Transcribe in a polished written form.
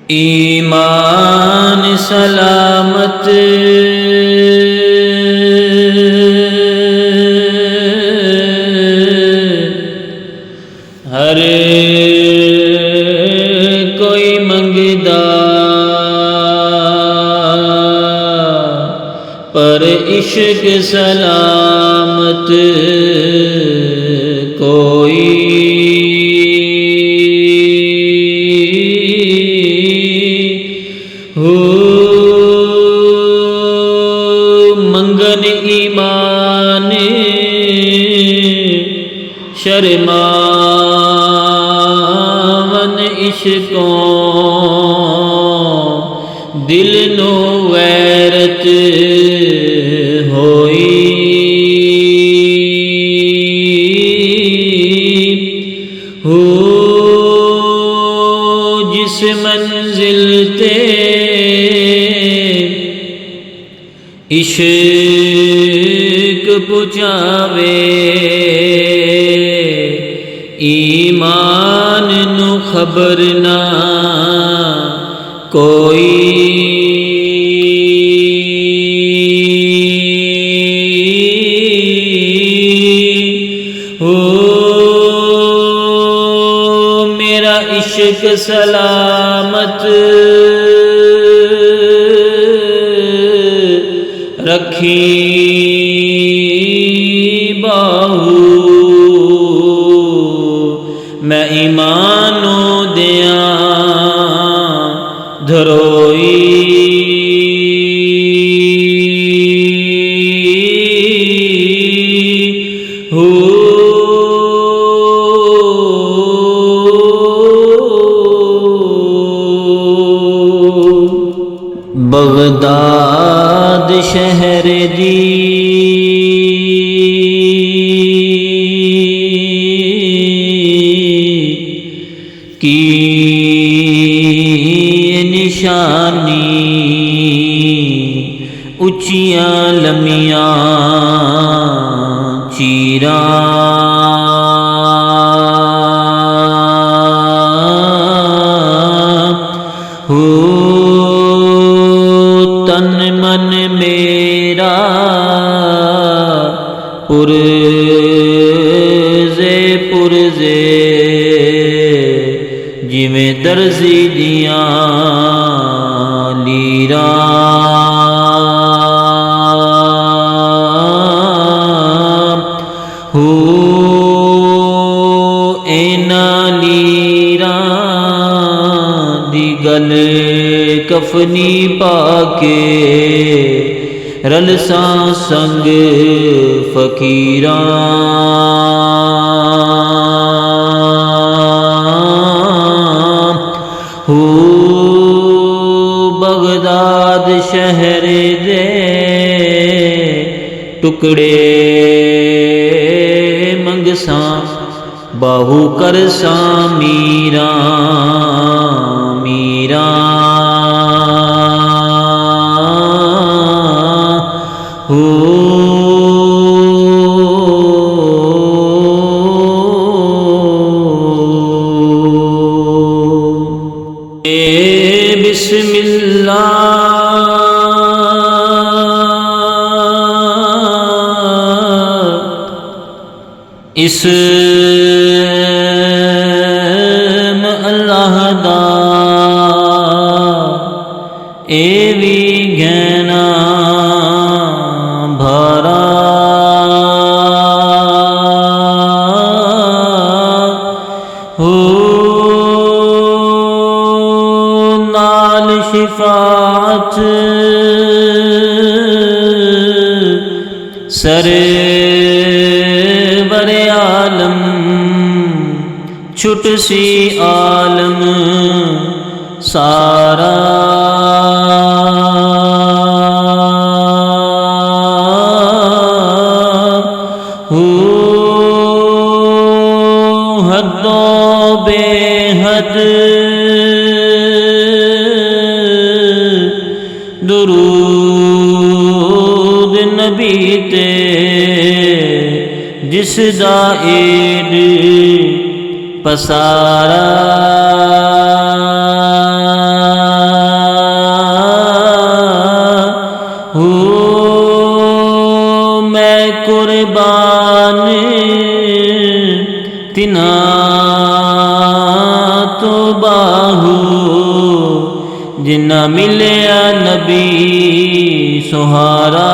ईमान सलामत हर कोई मंगदा, पर इश्क सलामत कोई। मंगन ईमान शर्मावन इश्कों, दिल नो वैरत होई। हो जिस मंजिल ते इश्क पुचावे, ईमान नु खबर ना कोई। हो मेरा इश्क सलामत रखी बाहू, मैं ईमानो दिया धरोई। हो बगदाद शहर दी की निशानी, उचियां लमियां चीरा। हो तन मन मेरा पुरजे पुरजे, जिमें दर्जी दिया लीरा। हो ऐना लीरा दी गल कफनी पाके, रलसा संग फकीरा। हो बगदाद शहर दे टुकड़े मंगसा, बाहू करसा मीरा मीरा। हो बिस्मिल्लाह इसम अल्लाह दा ए भी गहना भरा। हो नाल शिफात सरे बरे आलम, छुट सी आलम सारा। हो हदो बेहद दुरूद नबी ते, जिसदा ईद पसारा। तिना तो बाहू जिन्ना मिलया नबी सुहारा